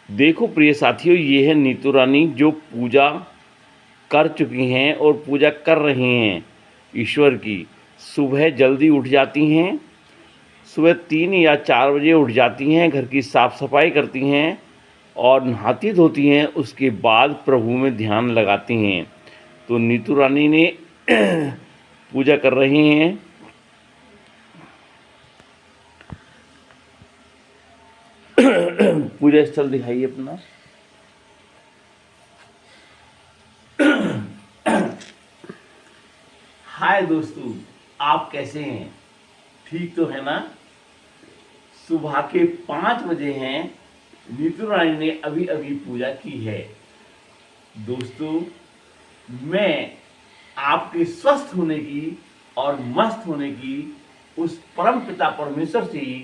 देखो प्रिय साथियों, ये है नीतू रानी जो पूजा कर चुकी हैं और पूजा कर रही हैं ईश्वर की। सुबह जल्दी उठ जाती हैं, सुबह 3 या 4 बजे उठ जाती हैं, घर की साफ़ सफाई करती हैं और नहाती धोती हैं। उसके बाद प्रभु में ध्यान लगाती हैं। तो नीतू रानी ने पूजा कर रही हैं। पूजा स्थल दिखाइए अपना। हाय दोस्तों, आप कैसे हैं? ठीक तो है ना? सुबह के 5 बजे हैं। नीतू रानी ने अभी अभी पूजा की है। दोस्तों, मैं आपके स्वस्थ होने की और मस्त होने की उस परम पिता परमेश्वर से ही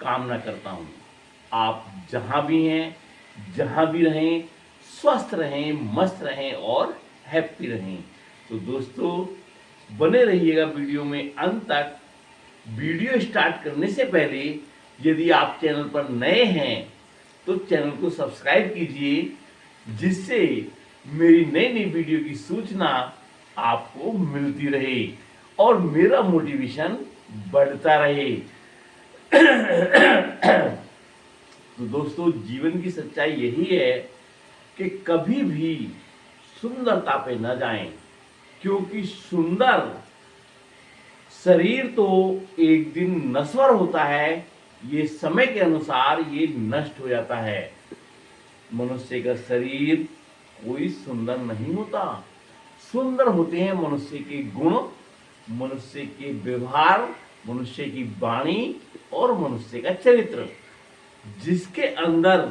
कामना करता हूँ। आप जहाँ भी हैं, जहाँ भी रहें, स्वस्थ रहें, मस्त रहें और हैप्पी रहें। तो दोस्तों, बने रहिएगा वीडियो में अंत तक। वीडियो स्टार्ट करने से पहले यदि आप चैनल पर नए हैं तो चैनल को सब्सक्राइब कीजिए, जिससे मेरी नई नई वीडियो की सूचना आपको मिलती रहे और मेरा मोटिवेशन बढ़ता रहे। तो दोस्तों, जीवन की सच्चाई यही है कि कभी भी सुंदरता पे न जाएं, क्योंकि सुंदर शरीर तो एक दिन नश्वर होता है। ये समय के अनुसार ये नष्ट हो जाता है। मनुष्य का शरीर कोई सुंदर नहीं होता। सुंदर होते हैं मनुष्य के गुण, मनुष्य के व्यवहार, मनुष्य की वाणी और मनुष्य का चरित्र। जिसके अंदर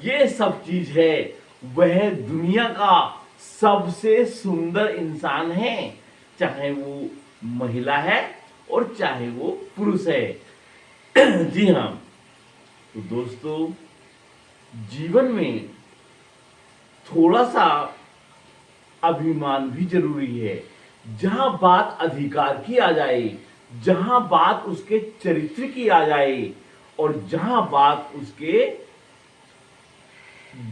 ये सब चीज है वह दुनिया का सबसे सुंदर इंसान है, चाहे वो महिला है और चाहे वो पुरुष है। जी हाँ। तो दोस्तों, जीवन में थोड़ा सा अभिमान भी जरूरी है। जहां बात अधिकार की आ जाए, जहां बात उसके चरित्र की आ जाए और जहां बात उसके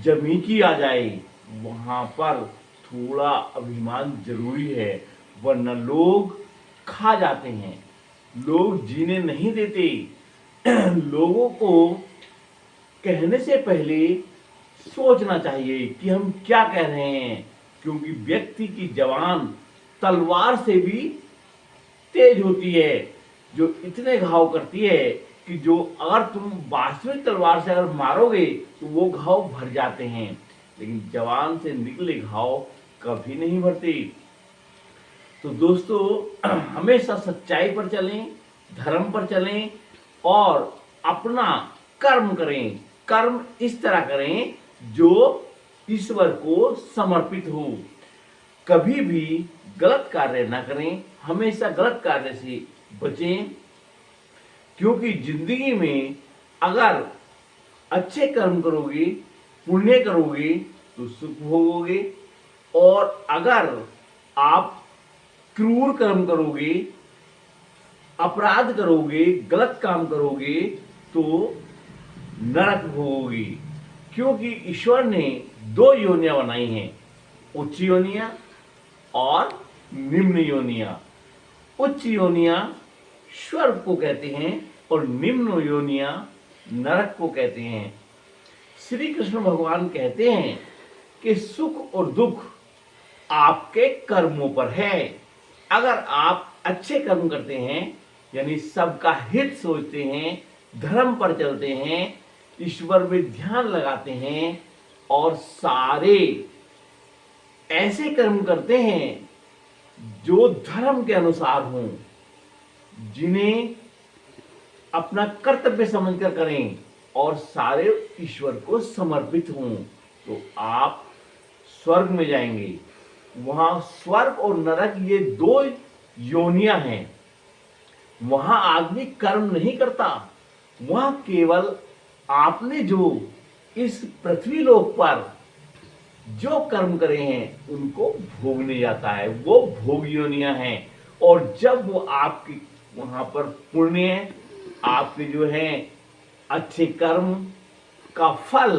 जमी की आ जाए, वहां पर थोड़ा अभिमान जरूरी है, वरना लोग खा जाते हैं, लोग जीने नहीं देते। लोगों को कहने से पहले सोचना चाहिए कि हम क्या कह रहे हैं, क्योंकि व्यक्ति की जबान तलवार से भी तेज होती है, जो इतने घाव करती है कि जो अगर तुम वास्तविक तलवार से अगर मारोगे तो वो घाव भर जाते हैं, लेकिन जबान से निकले घाव कभी नहीं भरते। तो दोस्तों, हमेशा सच्चाई पर चलें, धर्म पर चलें और अपना कर्म करें। कर्म इस तरह करें जो ईश्वर को समर्पित हो। कभी भी गलत कार्य ना करें, हमेशा गलत कार्य से बचें, क्योंकि जिंदगी में अगर अच्छे कर्म करोगे, पुण्य करोगे तो सुख भोगोगे, और अगर आप क्रूर कर्म करोगे, अपराध करोगे, गलत काम करोगे तो नरक भोगोगे। क्योंकि ईश्वर ने 2 योनियां बनाई हैं, उच्च योनियां और निम्न योनियां। उच्च योनियां स्वर्ग को कहते हैं और निम्न योनियां नरक को कहते हैं। श्री कृष्ण भगवान कहते हैं कि सुख और दुख आपके कर्मों पर है। अगर आप अच्छे कर्म करते हैं, यानी सबका हित सोचते हैं, धर्म पर चलते हैं, ईश्वर में ध्यान लगाते हैं और सारे ऐसे कर्म करते हैं जो धर्म के अनुसार हों, जिन्हें अपना कर्तव्य समझकर करें और सारे ईश्वर को समर्पित हों, तो आप स्वर्ग में जाएंगे। वहां स्वर्ग और नरक ये 2 योनियां हैं। वहां आदमी कर्म नहीं करता, वहां केवल आपने जो इस पृथ्वी लोक पर जो कर्म करे हैं उनको भोगने जाता है, वो भोग योनियां हैं। और जब वो आपकी वहां पर पुण्य, आपके जो है अच्छे कर्म का फल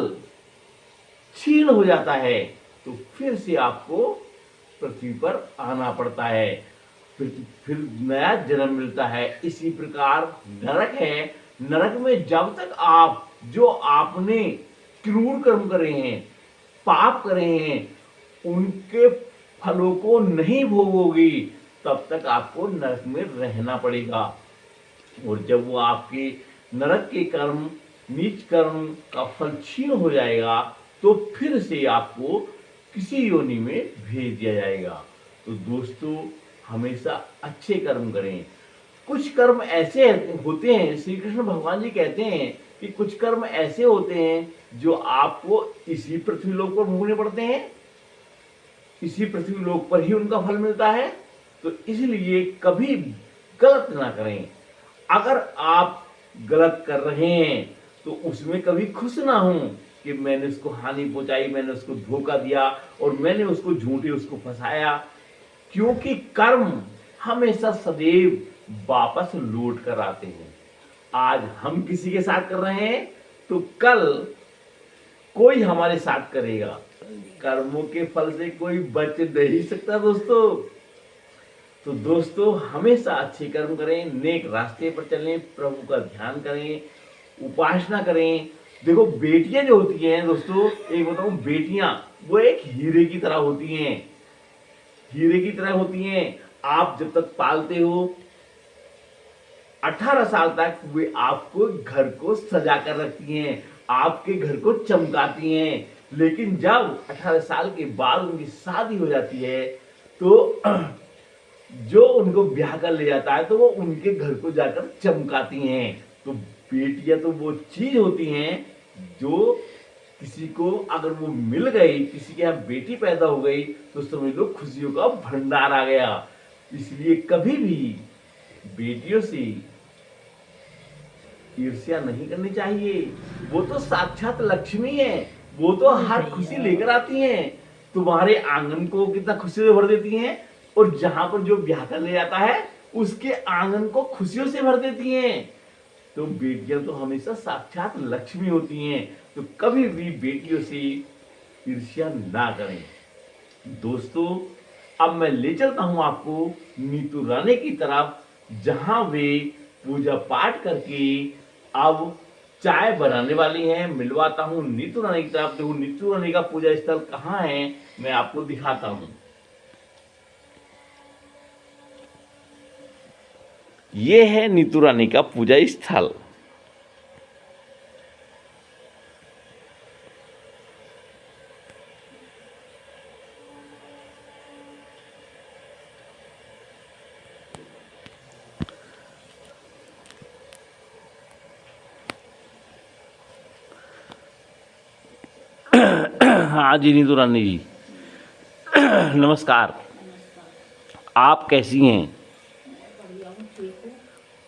क्षीण हो जाता है तो फिर से आपको पृथ्वी पर आना पड़ता है, फिर नया जन्म मिलता है। इसी प्रकार नरक है। नरक में जब तक आप जो आपने क्रूर कर्म करे हैं, पाप करे हैं, उनके फलों को नहीं भोगोगी तब तक आपको नरक में रहना पड़ेगा। और जब वो आपके नरक के कर्म, नीच कर्म का फल क्षीण हो जाएगा तो फिर से आपको किसी योनि में भेज दिया जाएगा। तो दोस्तों, हमेशा अच्छे कर्म करें। कुछ कर्म ऐसे होते हैं, श्री कृष्ण भगवान जी कहते हैं कि कुछ कर्म ऐसे होते हैं जो आपको इसी पृथ्वी लोक पर भोगने पड़ते हैं, इसी पृथ्वी लोक पर ही उनका फल मिलता है। तो इसलिए कभी गलत ना करें। अगर आप गलत कर रहे हैं तो उसमें कभी खुश ना हो कि मैंने उसको हानि पहुंचाई, मैंने उसको धोखा दिया और मैंने उसको झूठे उसको फंसाया, क्योंकि कर्म हमेशा सदैव वापस लौट कर आते हैं। आज हम किसी के साथ कर रहे हैं तो कल कोई हमारे साथ करेगा। कर्मों के फल से कोई बच नहीं सकता दोस्तों। तो दोस्तों, हमेशा अच्छे कर्म करें, नेक रास्ते पर चलें, प्रभु का ध्यान करें, उपासना करें। देखो, बेटियां जो होती हैं दोस्तों, एक बताऊं, बेटियां वो एक हीरे की तरह होती हैं, हीरे की तरह होती हैं। आप जब तक पालते हो 18 साल तक वे आपको घर को सजा कर रखती हैं, आपके घर को चमकाती हैं। लेकिन जब 18 साल के बाद उनकी शादी हो जाती है तो जो उनको ब्याह कर ले जाता है तो वो उनके घर को जाकर चमकाती हैं। तो बेटियां तो वो चीज होती हैं जो किसी को अगर वो मिल गई, किसी के यहाँ बेटी पैदा हो गई तो समझ लो खुशियों का भंडार आ गया। इसलिए कभी भी बेटियों से ईर्ष्या नहीं करनी चाहिए। वो तो साक्षात लक्ष्मी है, वो तो हर खुशी लेकर आती हैं, तुम्हारे आंगन को कितना खुशी से भर देती हैं, और जहां पर जो ब्याह कर ले जाता है उसके आंगन को खुशियों से भर देती हैं। तो बेटियां तो हमेशा साक्षात लक्ष्मी होती हैं। तो कभी भी बेटियों से ईर्ष्या ना करें। दोस्तों, अब मैं ले चलता हूं आपको नीतू रानी की तरफ, जहां वे पूजा पाठ करके अब चाय बनाने वाली हैं। मिलवाता हूं नीतू रानी की तरफ। देखो, नीतू रानी का पूजा स्थल कहाँ है, मैं आपको दिखाता हूं। ये है नीतू रानी का पूजा स्थल। हाँ जी नीतू रानी जी, नमस्कार। आप कैसी हैं? बढ़िया हूँ, ठीक हूँ।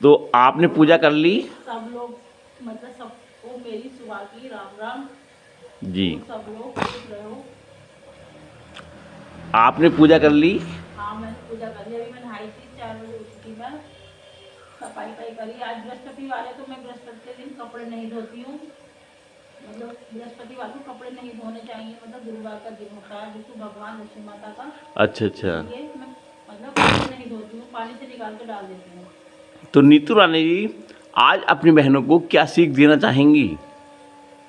तो आपने पूजा कर ली? सब लोग मतलब सबको मेरी सुबह की राम राम। जी। तो सब लोग खुश रहो। आपने पूजा कर ली? हाँ, मैंने पूजा कर ली। अभी मैं नहाई थी, 4 बजे उठी थी मैं। सफाई करी। आज बृहस्पतिवार है तो मैं बृहस्पति के दिन कपड़े नहीं धोती हूँ। मतलब बृहस्पतिवार को कपड़े नहीं धोने चाहिए, मतलब गुरुवार का दिन होता है विष्णु भगवान लक्ष्मी माता का। अच्छा अच्छा। इसलिए मैं मतलब कपड़े नहीं धोती हूँ, पानी से निकाल के डाल देती हूँ। तो नीतू रानी जी, आज अपनी बहनों को क्या सीख देना चाहेंगी,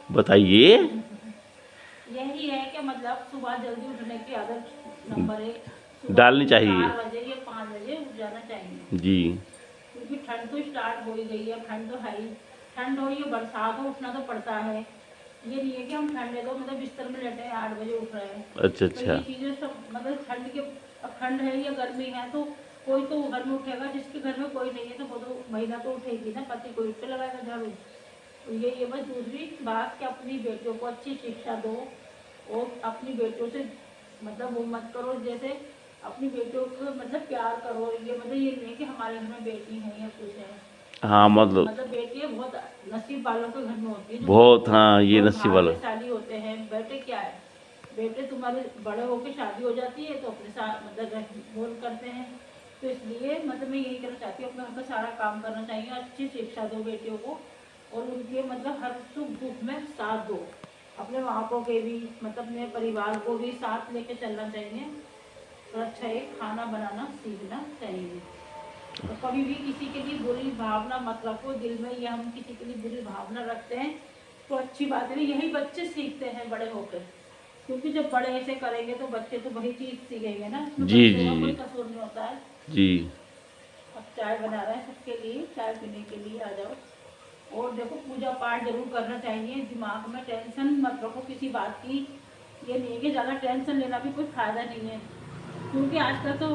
बताइए। यही है कि मतलब सुबह जल्दी उठने की आदत नंबर 1 डालनी चाहिए। 4 बजे या 5 बजे उठ जाना चाहिए। जी। क्योंकि ठंड तो स्टार्ट हो ही गई है, ठंड तो है ही। ठंड हो या बरसात हो, उठना तो पड़ता है। ये नहीं है कि हम ठंड है तो मतलब बिस्तर में लेटे हैं 8 बजे उठ रहे हैं। अच्छा तो अच्छा। ये चीज़ें सब मतलब ठंड के, अब ठंड है या गर्मी है तो कोई तो घर में उठेगा, जिसके घर में कोई नहीं है तो वो तो महिला तो उठेगी ना, पति कोई उठ के लगाएगा झाड़ू। तो ये बस दूसरी बात कि अपनी बेटियों को अच्छी शिक्षा दो और अपनी बेटियों से मतलब वो मत करो, जैसे अपनी बेटियों को मतलब प्यार करो। ये मतलब ये नहीं कि हमारे घर में बेटी है या कुछ है। हाँ मतलब बेटी बहुत नसीब वालों के घर में होती है, बहुत, हाँ ये जो नसीब वाला। भाग्यशाली होते हैं। बेटे क्या है, बेटे तुम्हारे बड़े होकर शादी हो जाती है तो अपने साथ मतलब बोल करते हैं। तो इसलिए मतलब मैं यही कहना चाहती हूँ, अपने घर का सारा काम करना चाहिए, अच्छी शिक्षा दो बेटियों को और उनके मतलब हर सुख दुख में साथ दो। अपने माँ को के भी मतलब अपने परिवार को भी साथ लेके चलना चाहिए और अच्छा एक खाना बनाना सीखना चाहिए। तो कभी भी किसी के लिए बुरी भावना मत रखो दिल में, या हम किसी के लिए बुरी भावना रखते हैं तो अच्छी बात है, यही बच्चे सीखते हैं बड़े होकर, क्योंकि जब बड़े ऐसे करेंगे तो बच्चे तो वही चीज़ सीखेंगे ना, उसमें जी बच्चों जी का कोई कसूर नहीं होता है। जी। अब चाय बना रहे हैं सबके लिए, चाय पीने के लिए आ जाओ। और देखो पूजा पाठ जरूर करना चाहिए, दिमाग में टेंशन मत रखो किसी बात की। ये नहीं है कि ज़्यादा टेंशन लेना भी कोई फायदा नहीं है, क्योंकि आजकल तो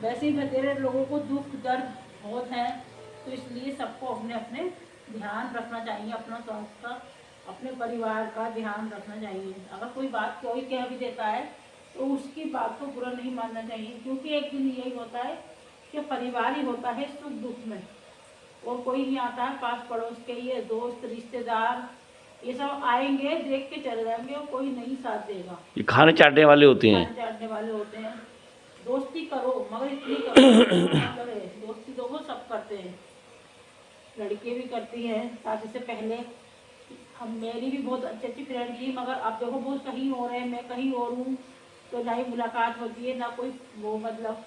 वैसे ही बतेरे लोगों को दुख दर्द बहुत है। तो इसलिए सबको अपने अपने ध्यान रखना चाहिए, अपना स्वास्थ्य का, अपने परिवार का ध्यान रखना चाहिए। अगर कोई बात कोई कह भी देता है तो उसकी बात को बुरा नहीं मानना चाहिए, क्योंकि एक दिन यही होता है कि परिवार ही होता है सुख दुख में, और कोई नहीं आता है पास पड़ोस के, ये दोस्त रिश्तेदार ये सब आएंगे देख के चले जाएंगे और कोई नहीं साथ देगा। ये खाने चाटने वाले होते हैं। खाने चाटने वाले होते हैं। दोस्ती करो मगर इतनी करो ना करे, दोस्ती तो वो सब करते हैं, लड़के भी करती हैं शादी से पहले। हम मेरी भी बहुत अच्छी अच्छी फ्रेंड थी, मगर अब देखो वो कहीं और है मैं कहीं और हूँ, तो ना ही मुलाकात होती है ना कोई वो, मतलब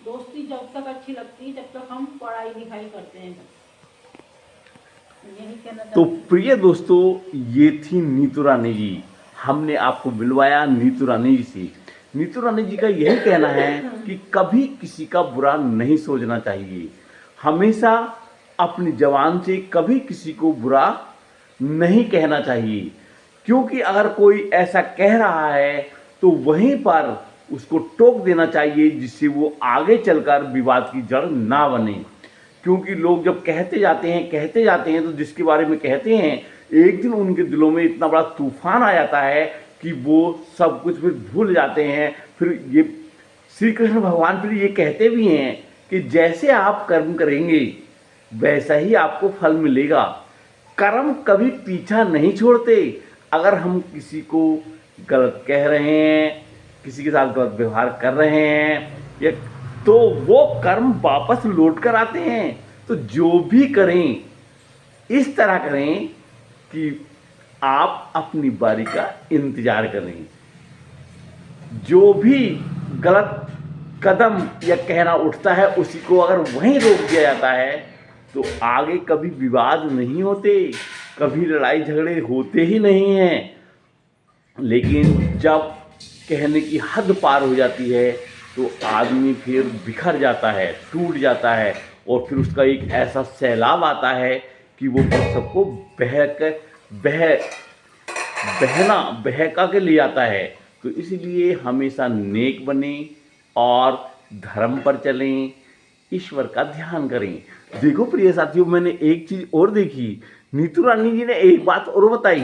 दोस्ती जब तक अच्छी लगती है जब तक हम पढ़ाई लिखाई करते हैं। यही कहना तो चाहती हूँ। प्रिय दोस्तों, ये थी नीतू रानी जी। हमने आपको मिलवाया नीतू रानी जी से। नीतू रानी जी का यही कहना है कि कभी किसी का बुरा नहीं सोचना चाहिए, हमेशा अपनी जबान से कभी किसी को बुरा नहीं कहना चाहिए, क्योंकि अगर कोई ऐसा कह रहा है तो वहीं पर उसको टोक देना चाहिए, जिससे वो आगे चलकर विवाद की जड़ ना बने। क्योंकि लोग जब कहते जाते हैं तो जिसके बारे में कहते हैं एक दिन उनके दिलों में इतना बड़ा तूफान आ जाता है कि वो सब कुछ फिर भूल जाते हैं। फिर ये श्री कृष्ण भगवान फिर ये कहते भी हैं कि जैसे आप कर्म करेंगे वैसा ही आपको फल मिलेगा। कर्म कभी पीछा नहीं छोड़ते। अगर हम किसी को गलत कह रहे हैं, किसी के साथ गलत व्यवहार कर रहे हैं, या तो वो कर्म वापस लौट कर आते हैं। तो जो भी करें इस तरह करें कि आप अपनी बारी का इंतजार करें। जो भी गलत कदम या कहना उठता है उसी को अगर वहीं रोक दिया जाता है तो आगे कभी विवाद नहीं होते, कभी लड़ाई झगड़े होते ही नहीं हैं। लेकिन जब कहने की हद पार हो जाती है तो आदमी फिर बिखर जाता है, टूट जाता है, और फिर उसका एक ऐसा सैलाब आता है कि वो सबको बहका के ले आता है। तो इसलिए हमेशा नेक बने और धर्म पर चलें, ईश्वर का ध्यान करें। देखो प्रिय साथियों, मैंने एक चीज़ और देखी, नीतू रानी जी ने एक बात और बताई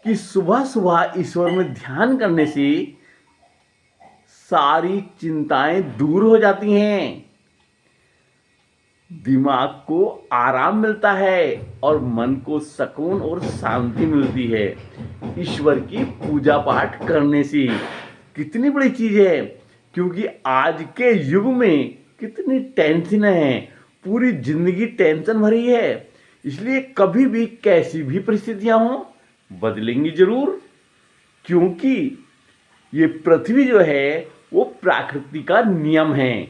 कि सुबह सुबह ईश्वर में ध्यान करने से सारी चिंताएं दूर हो जाती हैं, दिमाग को आराम मिलता है और मन को सुकून और शांति मिलती है। ईश्वर की पूजा पाठ करने से कितनी बड़ी चीज़ है, क्योंकि आज के युग में कितनी टेंशन है, पूरी जिंदगी टेंशन भरी है। इसलिए कभी भी कैसी भी परिस्थितियां हों बदलेंगी जरूर, क्योंकि ये पृथ्वी जो है वो प्रकृति का नियम है,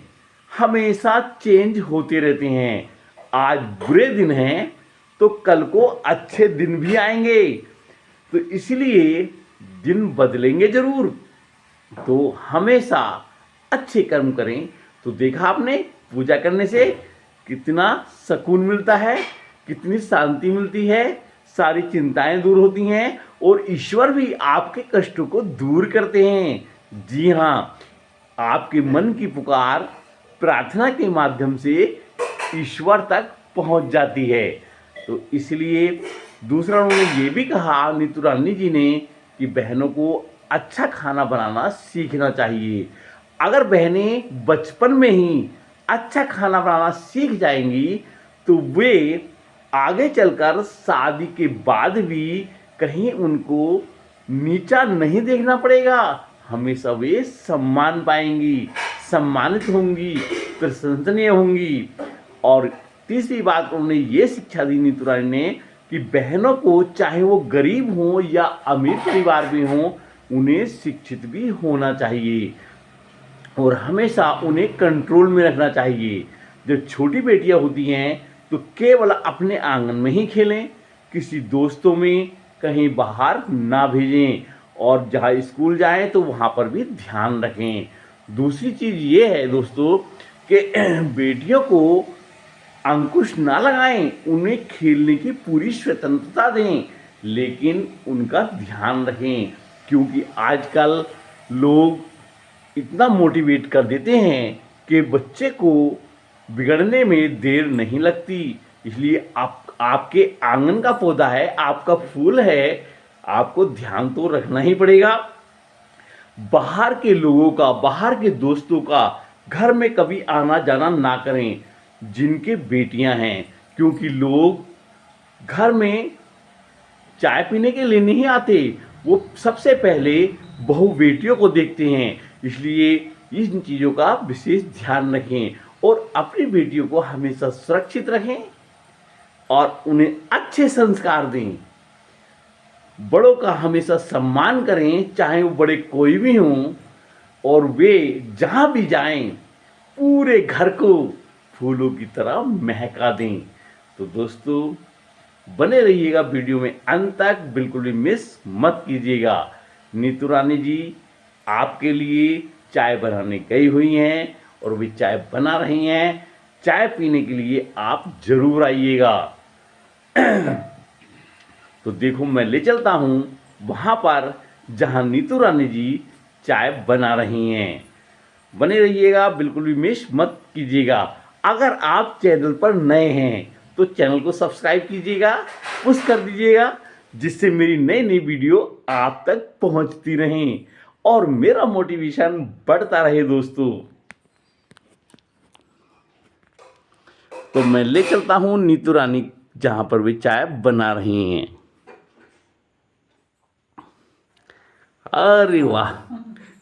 हमेशा चेंज होते रहते हैं। आज बुरे दिन हैं तो कल को अच्छे दिन भी आएंगे, तो इसलिए दिन बदलेंगे जरूर। तो हमेशा अच्छे कर्म करें। तो देखा आपने, पूजा करने से कितना सुकून मिलता है, कितनी शांति मिलती है, सारी चिंताएं दूर होती हैं और ईश्वर भी आपके कष्टों को दूर करते हैं। जी हाँ, आपके मन की पुकार प्रार्थना के माध्यम से ईश्वर तक पहुंच जाती है। तो इसलिए दूसरा उन्होंने ये भी कहा, नीतू रानी जी ने, कि बहनों को अच्छा खाना बनाना सीखना चाहिए। अगर बहनें बचपन में ही अच्छा खाना बनाना सीख जाएंगी तो वे आगे चलकर शादी के बाद भी कहीं उनको नीचा नहीं देखना पड़ेगा, हमेशा वे सम्मान पाएंगी, सम्मानित होंगी, प्रशंसनीय होंगी। और तीसरी बात उन्होंने ये शिक्षा दी नीतू रानी ने कि बहनों को, चाहे वो गरीब हों या अमीर परिवार भी हों, उन्हें शिक्षित भी होना चाहिए और हमेशा उन्हें कंट्रोल में रखना चाहिए। जब छोटी बेटियां होती हैं तो केवल अपने आंगन में ही खेलें, किसी दोस्तों में कहीं बाहर ना भेजें और जहाँ स्कूल जाएं तो वहाँ पर भी ध्यान रखें। दूसरी चीज़ ये है दोस्तों कि बेटियों को अंकुश ना लगाएं, उन्हें खेलने की पूरी स्वतंत्रता दें, लेकिन उनका ध्यान रखें, क्योंकि आजकल लोग इतना मोटिवेट कर देते हैं कि बच्चे को बिगड़ने में देर नहीं लगती। इसलिए आपके आंगन का पौधा है, आपका फूल है, आपको ध्यान तो रखना ही पड़ेगा। बाहर के लोगों का, बाहर के दोस्तों का घर में कभी आना जाना ना करें जिनके बेटियां हैं, क्योंकि लोग घर में चाय पीने के लिए नहीं आते, वो सबसे पहले बहू बेटियों को देखते हैं। इसलिए इन चीज़ों का विशेष ध्यान रखें और अपनी बेटियों को हमेशा सुरक्षित रखें और उन्हें अच्छे संस्कार दें। बड़ों का हमेशा सम्मान करें, चाहे वो बड़े कोई भी हों, और वे जहाँ भी जाएं पूरे घर को फूलों की तरह महका दें। तो दोस्तों बने रहिएगा वीडियो में अंत तक, बिल्कुल भी मिस मत कीजिएगा। नीतू रानी जी आपके लिए चाय बनाने गई हुई हैं और वे चाय बना रही हैं। चाय पीने के लिए आप जरूर आइएगा। तो देखो मैं ले चलता हूँ वहाँ पर जहाँ नीतू रानी जी चाय बना रही हैं। बने रहिएगा, बिल्कुल भी मिस मत कीजिएगा। अगर आप चैनल पर नए हैं तो चैनल को सब्सक्राइब कीजिएगा, पुश कर दीजिएगा, जिससे मेरी नई नई वीडियो आप तक पहुंचती रहें और मेरा मोटिवेशन बढ़ता रहे दोस्तों। तो मैं ले चलता हूं नीतू रानी जहां पर वे चाय बना रही हैं। अरे वाह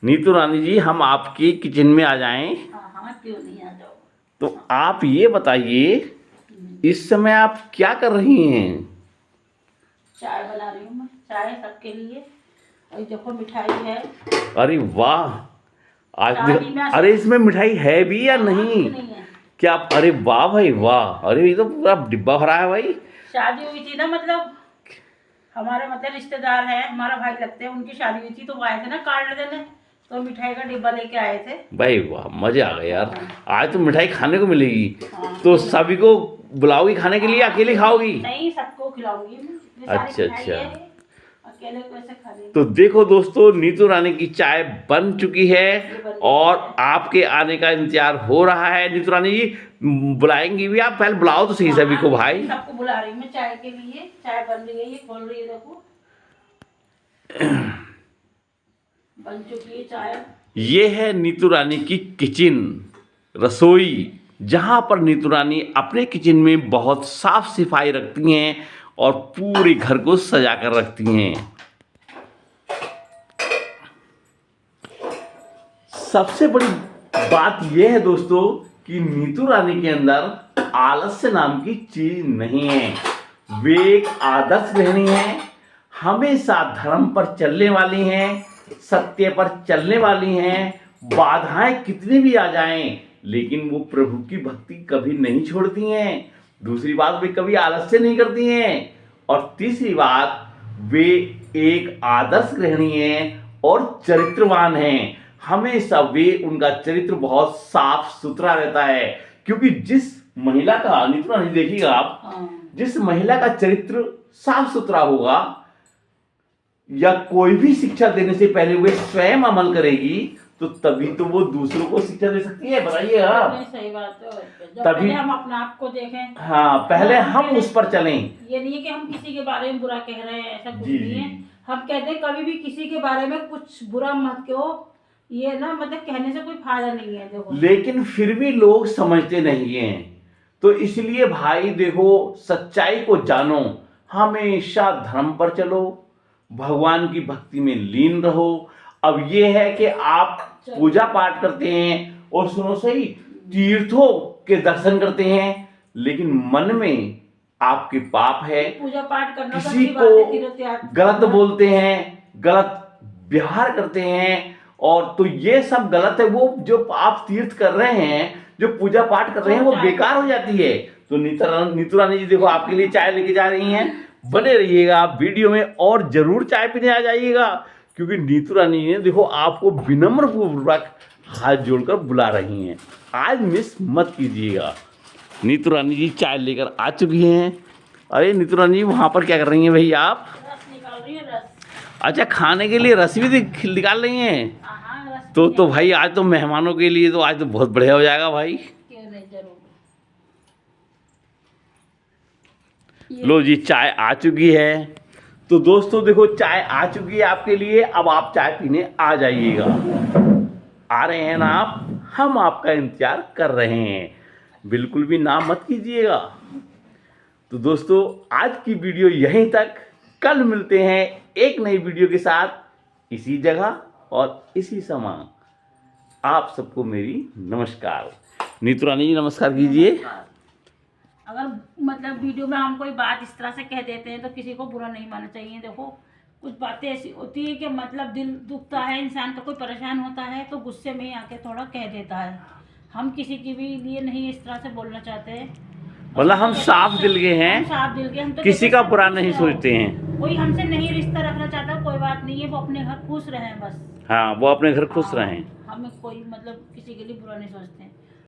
नीतू रानी जी, हम आपके किचन में आ जाएं? हाँ क्यों नहीं, आ जाओ। तो आप ये बताइए इस समय आप क्या कर रही हैं? चाय बना रही हूँ मैं, चाय सबके लिए, और देखो मिठाई है। अरे वाह, शादी में अरे इसमें मिठाई है भी या नहीं? नहीं है। क्या? अरे वाह भाई वाह, अरे ये तो पूरा डिब्बा भरा है भाई। शादी हुई थी ना, मतलब हमारे मतलब रिश्तेदार हैं, हमारा भाई लगते हैं, उनकी शादी हुई थी तो वो आए थे ना कार्ड देने, तो मिठाई का डिब्बा लेके आए थे। भाई वाह, मजे आ गए यार। आज तो मिठाई खाने को मिलेगी। हाँ। तो सभी को बुलाओगी खाने के लिए, अकेले खाओगी? नहीं, सबको खिलाऊंगी मैं। अच्छा अच्छा। अकेले कैसे खा लेंगे। तो देखो दोस्तों नीतू रानी की चाय बन चुकी है और आपके आने का इंतजार हो रहा है। नीतू रानी जी बुलाएंगी भी, आप पहले बुलाओ तो सही सभी को भाई। सबको बुला रही हूँ मैं चाय के लिए। चाय बन रही है, ये खोल रही है, देखो बन चुकी है चाय। ये है नीतू रानी की किचन, रसोई, जहाँ पर नीतू रानी अपने किचन में बहुत साफ सफाई रखती हैं और पूरे घर को सजा कर रखती हैं। सबसे बड़ी बात यह है दोस्तों कि नीतू रानी के अंदर आलस्य नाम की चीज नहीं है। वे एक आदर्श गृहिणी हैं, हमेशा धर्म पर चलने वाली हैं, सत्य पर चलने वाली हैं। बाधाएं कितनी भी आ जाएं, लेकिन वो प्रभु की भक्ति कभी नहीं छोड़ती हैं। दूसरी बात, वे कभी आलस्य नहीं करती हैं। और तीसरी बात, वे एक आदर्श गृहिणी हैं और चरित्रवान हैं। हमेशा वे, उनका चरित्र बहुत साफ सुथरा रहता है, क्योंकि जिस महिला का, नीतू रानी देखिएगा आप, जिस महिला का चरित्र साफ सुथरा होगा या कोई भी शिक्षा देने से पहले वे स्वयं अमल करेगी, तो तभी तो वो दूसरों को शिक्षा दे सकती है। बताइए आप। सही बात है। तभी हम अपने आप को देखें। हाँ, पहले हम उस पर चलें। ये नहीं है कि हम किसी के बारे में बुरा कह रहे हैं, ऐसा कुछ जी, नहीं है। हम कहते हैं कभी भी किसी के बारे में कुछ बुरा मत कहो, ये ना मतलब कहने से कोई फायदा नहीं है। देखो लेकिन फिर भी लोग समझते नहीं हैं। तो इसलिए भाई देखो, सच्चाई को जानो, हमेशा धर्म पर चलो, भगवान की भक्ति में लीन रहो। अब ये है कि आप पूजा पाठ करते हैं और सुनो सही, तीर्थों के दर्शन करते हैं, लेकिन मन में आपके पाप है, पूजा पाठ करना तो किसी अच्छी बात है, को तीर्थ यात्रा गलत बोलते हैं, गलत व्यवहार करते हैं, और तो ये सब गलत है। वो जो आप तीर्थ कर रहे हैं, जो पूजा पाठ कर रहे हैं, वो बेकार हो जाती है। तो नीतू रानी जी देखो आपके लिए चाय लेके जा रही हैं। बने रहिएगा आप वीडियो में, और जरूर चाय पीने आ जाइएगा, क्योंकि नीतू रानी ने देखो आपको विनम्र पूर्वक हाथ जोड़कर बुला रही हैं। आज मिस मत कीजिएगा। नीतू रानी जी चाय लेकर आ चुकी हैं। अरे नीतू रानी जी वहाँ पर क्या कर रही हैं भाई आप? रस निकाल रही है, रस। अच्छा, खाने के लिए रस भी निकाल रही हैं? हाँ, रस तो भाई आज तो मेहमानों के लिए तो आज तो बहुत बढ़िया हो जाएगा भाई। क्यों नहीं, जरूर। लो जी चाय आ चुकी है। तो दोस्तों देखो चाय आ चुकी है आपके लिए। अब आप चाय पीने आ जाइएगा। आ रहे हैं ना आप? हम आपका इंतजार कर रहे हैं, बिल्कुल भी ना मत कीजिएगा। तो दोस्तों आज की वीडियो यहीं तक। कल मिलते हैं एक नई वीडियो के साथ, इसी जगह और इसी समय। आप सबको मेरी नमस्कार। नीतू रानी जी नमस्कार कीजिए। अगर मतलब वीडियो में हम कोई बात इस तरह से कह देते हैं तो किसी को बुरा नहीं मानना चाहिए। देखो कुछ बातें ऐसी होती है कि मतलब दिल दुखता है, इंसान का कोई परेशान होता है तो गुस्से में ही आके थोड़ा कह देता है। हम किसी की भी लिए नहीं इस तरह से बोलना चाहते हैं। मतलब हम साफ दिल के हैं, हम साफ दिल के, हम तो किसी देखो का सब बुरा खुश नहीं रहो। सोचते हैं। कोई हमसे नहीं रिश्ता रखना चाहता, कोई बात नहीं है, वो अपने घर खुश रहें बस। हाँ, वो अपने घर खुश हाँ, रहें। हमें कोई मतलब किसी के लिए बुरा नहीं सोचते हैं।